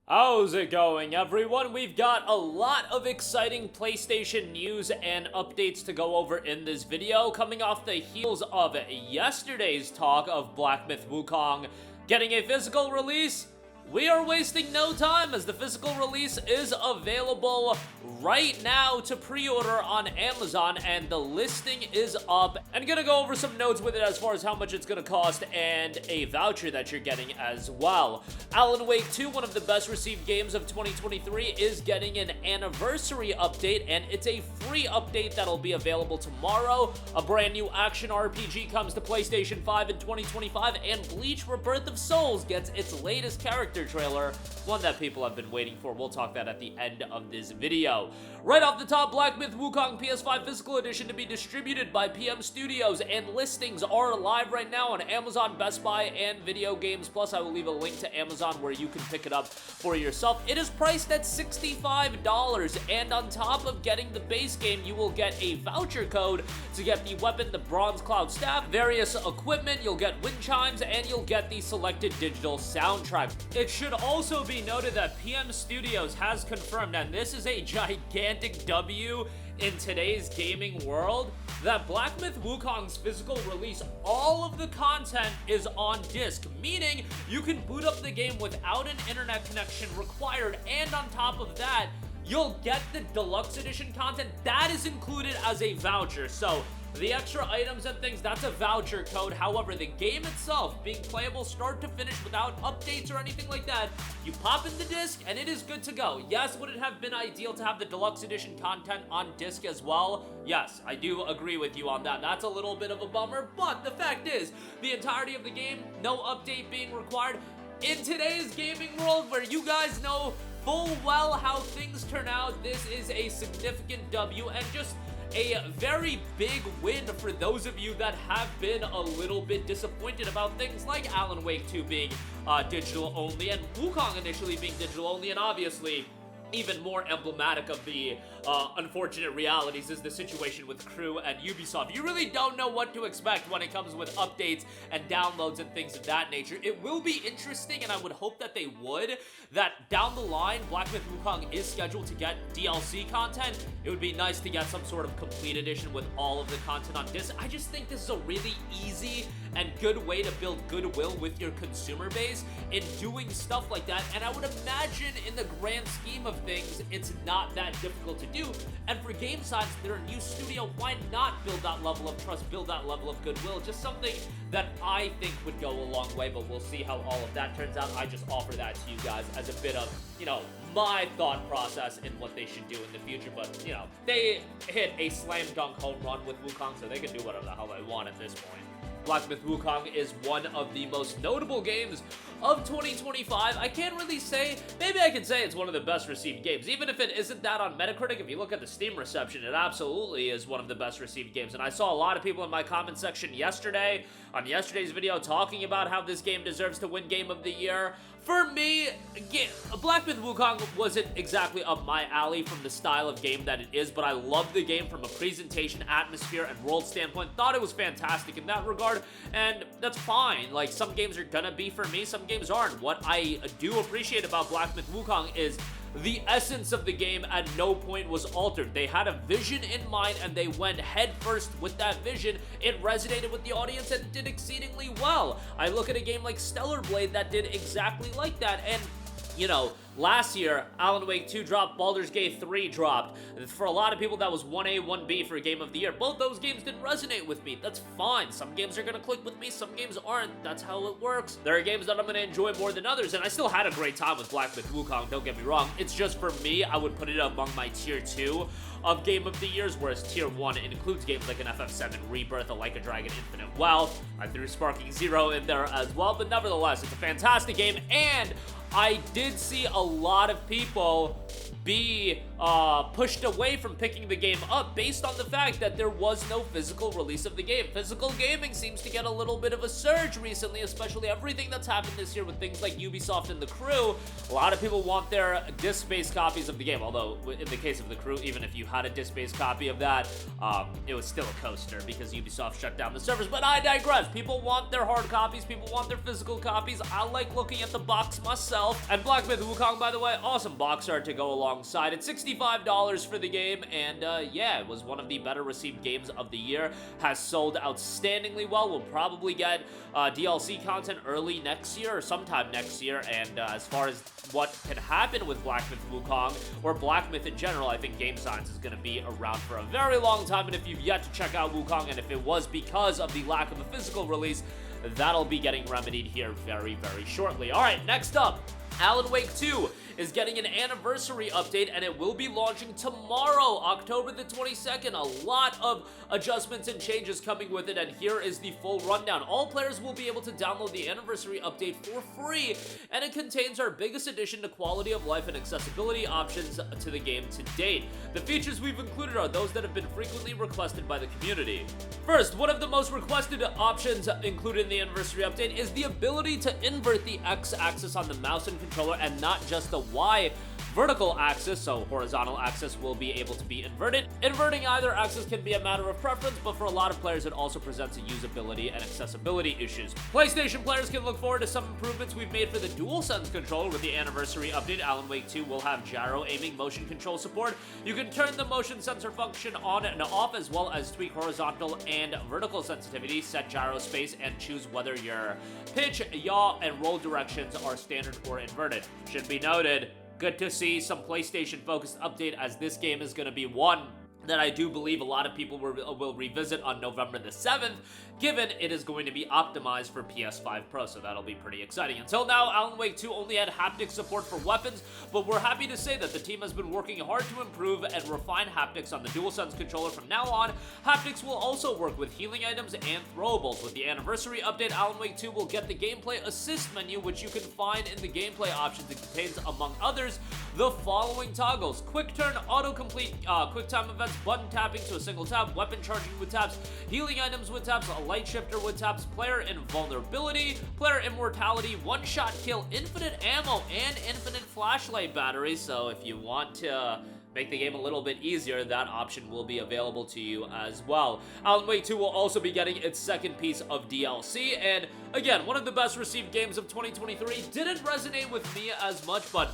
How's it going, everyone? We've got a lot of exciting PlayStation news and updates to go over in this video, coming off the heels of yesterday's talk of Black Myth Wukong getting a physical release. We are wasting no time as the physical release is available right now to pre-order on Amazon, and the listing is up. And gonna go over some notes with it as far as how much it's gonna cost and a voucher that you're getting as well. Alan Wake 2, one of the best received games of 2023, is getting an anniversary update, and it's a free update that'll be available tomorrow. A brand new action RPG comes to PlayStation 5 in 2025, and Bleach Rebirth of Souls gets its latest character trailer, one that people have been waiting for. We'll talk that at the end of this video. Right off the top, Black Myth Wukong PS5 Physical Edition to be distributed by PM Studios, and listings are live right now on Amazon, Best Buy, and Video Games Plus. I will leave a link to Amazon where you can pick it up for yourself. It is priced at $65, and on top of getting the base game, you will get a voucher code to get the weapon, the Bronze Cloud Staff, various equipment, you'll get wind chimes, and you'll get the selected digital soundtrack. It should also be noted that PM Studios has confirmed, and this is a gigantic W in today's gaming world, that Black Myth Wukong's physical release, all of the content is on disc, meaning you can boot up the game without an internet connection required, and on top of that, you'll get the deluxe edition content that is included as a voucher. So the extra items and things, that's a voucher code. However, the game itself being playable start to finish without updates or anything like that, you pop in the disc and it is good to go. Yes, would it have been ideal to have the deluxe edition content on disc as well? Yes, I do agree with you on that. That's a little bit of a bummer, but the fact is, the entirety of the game, no update being required. In today's gaming world where you guys know full well how things turn out, this is a significant W and just a very big win for those of you that have been a little bit disappointed about things like Alan Wake 2 being digital only, and Wukong initially being digital only, and obviously even more emblematic of the unfortunate realities is the situation with Crew and Ubisoft. You really don't know what to expect when it comes with updates and downloads and things of that nature. It will be interesting, and I would hope that they would, that down the line, Black Myth Wukong is scheduled to get DLC content. It would be nice to get some sort of complete edition with all of the content on disc. I just think this is a really easy and good way to build goodwill with your consumer base in doing stuff like that, and I would imagine in the grand scheme of things, it's not that difficult to do. And for game sides, they're a new studio, why not build that level of trust, build that level of goodwill? Just something that I think would go a long way, but we'll see how all of that turns out. I just offer that to you guys as a bit of, my thought process in what they should do in the future. But, they hit a slam dunk home run with Wukong, so they can do whatever the hell they want at this point. Black Myth Wukong is one of the most notable games of 2025. I can't really say, maybe I can say it's one of the best received games. Even if it isn't that on Metacritic, if you look at the Steam reception, it absolutely is one of the best received games. And I saw a lot of people in my comment section yesterday, on yesterday's video, talking about how this game deserves to win Game of the Year. For me, Black Myth Wukong wasn't exactly up my alley from the style of game that it is, but I loved the game from a presentation, atmosphere, and world standpoint. Thought it was fantastic in that regard, and that's fine. Like, some games are gonna be for me, some games aren't. What I do appreciate about Black Myth Wukong is the essence of the game at no point was altered. They had a vision in mind and they went head first with that vision. It resonated with the audience and did exceedingly well. I look at a game like Stellar Blade that did exactly like that, and last year, Alan Wake 2 dropped, Baldur's Gate 3 dropped. For a lot of people, that was 1A, 1B for Game of the Year. Both those games didn't resonate with me. That's fine. Some games are gonna click with me, some games aren't. That's how it works. There are games that I'm gonna enjoy more than others, and I still had a great time with Black Myth Wukong, don't get me wrong. It's just, for me, I would put it among my tier 2 of Game of the Years, whereas tier 1 includes games like an FF7 Rebirth, a Like a Dragon Infinite Wealth. I threw Sparking Zero in there as well, but nevertheless, it's a fantastic game, and I did see a lot of people be pushed away from picking the game up based on the fact that there was no physical release of the game. Physical gaming seems to get a little bit of a surge recently, especially everything that's happened this year with things like Ubisoft and The Crew. A lot of people want their disc-based copies of the game, although in the case of The Crew, even if you had a disc-based copy of that, it was still a coaster because Ubisoft shut down the servers. But I digress. People want their hard copies, people want their physical copies. I like looking at the box myself. And Black Myth Wukong, by the way, awesome box art to go alongside it. $65 for the game, and yeah, it was one of the better received games of the year. Has sold outstandingly well. We'll probably get DLC content early next year or sometime next year, and as far as what can happen with Black Myth Wukong, or Black Myth in general, I think Game Science is going to be around for a very long time, and if you've yet to check out Wukong, and if it was because of the lack of a physical release, that'll be getting remedied here very, very shortly. Alright, next up, Alan Wake 2 is getting an anniversary update, and it will be launching tomorrow, October the 22nd. A lot of adjustments and changes coming with it, and here is the full rundown. All players will be able to download the anniversary update for free, and it contains our biggest addition to quality of life and accessibility options to the game to date. The features we've included are those that have been frequently requested by the community. First, one of the most requested options included in the anniversary update is the ability to invert the X-axis on the mouse and controller, and not just the Y vertical axis, so horizontal axis will be able to be inverted. Inverting either axis can be a matter of preference, but for a lot of players it also presents a usability and accessibility issues. PlayStation players can look forward to some improvements we've made for the DualSense controller with the anniversary update. Alan Wake 2 will have gyro aiming motion control support. You can turn the motion sensor function on and off, as well as tweak horizontal and vertical sensitivity, set gyro space, and choose whether your pitch, yaw, and roll directions are standard or inverted. Should be noted, good to see some PlayStation-focused update, as this game is going to be one that I do believe a lot of people will revisit on November the 7th, given it is going to be optimized for PS5 Pro, so that'll be pretty exciting. Until now, Alan Wake 2 only had haptic support for weapons, but we're happy to say that the team has been working hard to improve and refine haptics on the DualSense controller. From now on, haptics will also work with healing items and throwables. With the anniversary update, Alan Wake 2 will get the gameplay assist menu, which you can find in the gameplay options. It contains, among others, the following toggles: quick turn, autocomplete, quick time events, button tapping to a single tap, weapon charging with taps, healing items with taps, a light shifter with taps, player invulnerability, player immortality, one-shot kill, infinite ammo, and infinite flashlight batteries. So if you want to make the game a little bit easier, that option will be available to you as well. Alan Wake 2 will also be getting its second piece of DLC, and again, one of the best received games of 2023. Didn't resonate with me as much, but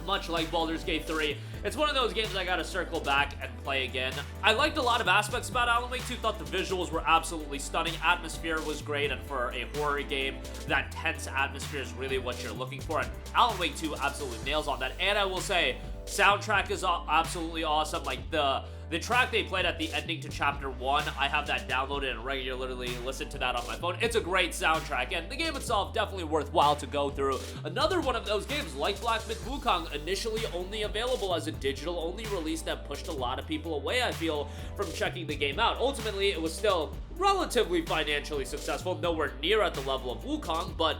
much like Baldur's Gate 3, it's one of those games I gotta circle back and play again. I liked a lot of aspects about Alan Wake 2, thought the visuals were absolutely stunning, atmosphere was great, and for a horror game, that tense atmosphere is really what you're looking for, and Alan Wake 2 absolutely nails on that. And I will say, soundtrack is absolutely awesome. Like the track they played at the ending to Chapter 1, I have that downloaded and regularly listen to that on my phone. It's a great soundtrack, and the game itself definitely worthwhile to go through. Another one of those games, like Black Myth Wukong, initially only available as a digital-only release that pushed a lot of people away, I feel, from checking the game out. Ultimately, it was still relatively financially successful, nowhere near at the level of Wukong, but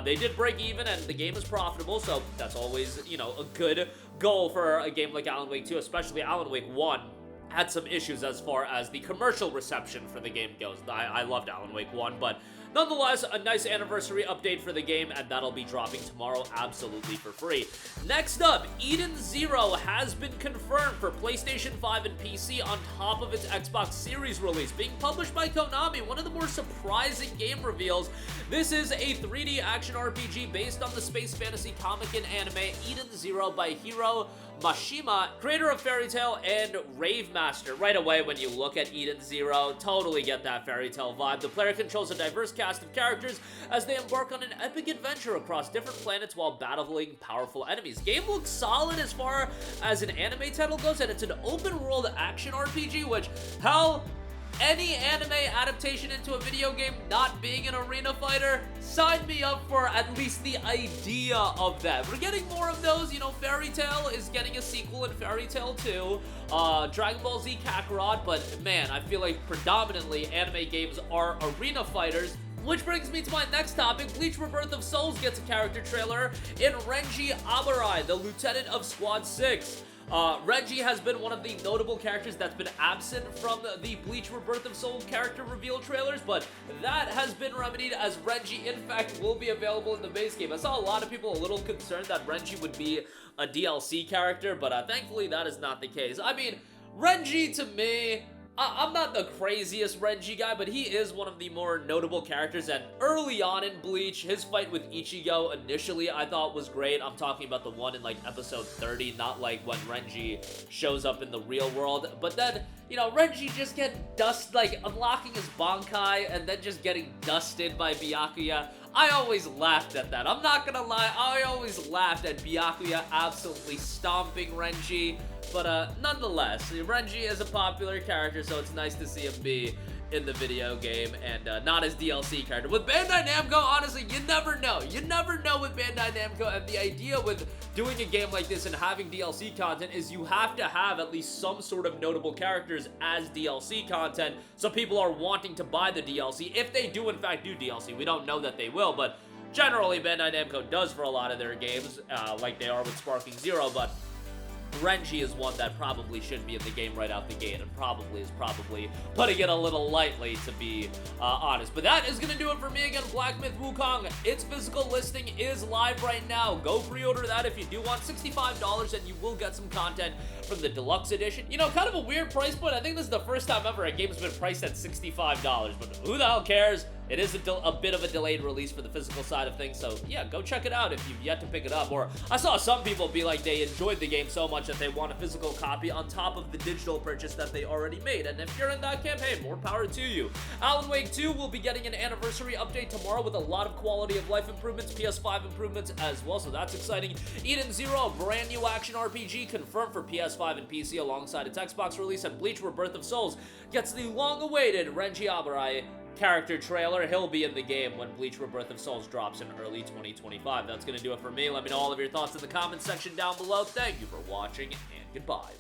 they did break even, and the game is profitable, so that's always, you know, a good goal for a game like Alan Wake 2, especially Alan Wake 1. Had some issues as far as the commercial reception for the game goes. I loved Alan Wake 1, but nonetheless, a nice anniversary update for the game, and that'll be dropping tomorrow absolutely for free. Next up, Eden Zero has been confirmed for PlayStation 5 and PC on top of its Xbox Series release. Being published by Konami, one of the more surprising game reveals. This is a 3D action RPG based on the space fantasy comic and anime Eden Zero by Hiro Mashima, creator of Fairy Tail and Rave Master. Right away, when you look at Eden Zero, totally get that Fairy Tail vibe. The player controls a diverse cast of characters as they embark on an epic adventure across different planets while battling powerful enemies. Game looks solid as far as an anime title goes, and it's an open world action RPG, which, hell, any anime adaptation into a video game not being an arena fighter, sign me up for at least the idea of that. We're getting more of those, you know. Fairy Tail is getting a sequel in Fairy Tail 2, Dragon Ball Z Kakarot, but man, I feel like predominantly anime games are arena fighters. Which brings me to my next topic. Bleach Rebirth of Souls gets a character trailer in Renji Abarai, the lieutenant of Squad 6. Reggie has been one of the notable characters that's been absent from the Bleach Rebirth of Soul character reveal trailers, but that has been remedied as Renji, in fact, will be available in the base game. I saw a lot of people a little concerned that Renji would be a DLC character, but thankfully that is not the case. I mean, Renji, to me, I'm not the craziest Renji guy, but he is one of the more notable characters, and early on in Bleach, his fight with Ichigo initially I thought was great. I'm talking about the one in like episode 30, not like when Renji shows up in the real world. But then, you know, Renji just like unlocking his Bankai and then just getting dusted by Byakuya. I always laughed at that. I'm not gonna lie, I always laughed at Byakuya absolutely stomping Renji. But nonetheless, Renji is a popular character, so it's nice to see him be in the video game and not as DLC character. With Bandai Namco, honestly, you never know. You never know with Bandai Namco, and the idea with doing a game like this and having DLC content is you have to have at least some sort of notable characters as DLC content, so people are wanting to buy the DLC. If they do in fact do DLC, we don't know that they will, but generally Bandai Namco does for a lot of their games, like they are with Sparking Zero, but Renji is one that probably shouldn't be in the game right out the gate, and probably is putting it a little lightly, to be honest. But that is going to do it for me. Again, Black Myth Wukong, its physical listing is live right now. Go pre-order that if you do want. $65, and you will get some content from the deluxe edition. You know, kind of a weird price point. I think this is the first time ever a game's been priced at $65, but who the hell cares? It is a bit of a delayed release for the physical side of things, so yeah, go check it out if you've yet to pick it up. Or I saw some people be like they enjoyed the game so much that they want a physical copy on top of the digital purchase that they already made, and if you're in that campaign, more power to you. Alan Wake 2 will be getting an anniversary update tomorrow with a lot of quality of life improvements, PS5 improvements as well, so that's exciting. Eden Zero, a brand new action RPG confirmed for PS5 and PC alongside its Xbox release, and Bleach Rebirth of Souls gets the long-awaited Renji Abarai character trailer. He'll be in the game when Bleach Rebirth of Souls drops in early 2025. That's going to do it for me. Let me know all of your thoughts in the comments section down below. Thank you for watching, and goodbye.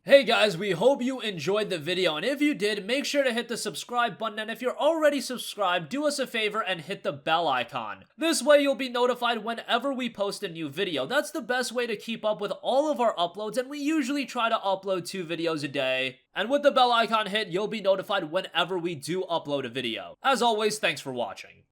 Hey guys, we hope you enjoyed the video, and if you did, make sure to hit the subscribe button, and if you're already subscribed, do us a favor and hit the bell icon. This way you'll be notified whenever we post a new video. That's the best way to keep up with all of our uploads, and we usually try to upload 2 videos a day. And with the bell icon hit, you'll be notified whenever we do upload a video. As always, thanks for watching.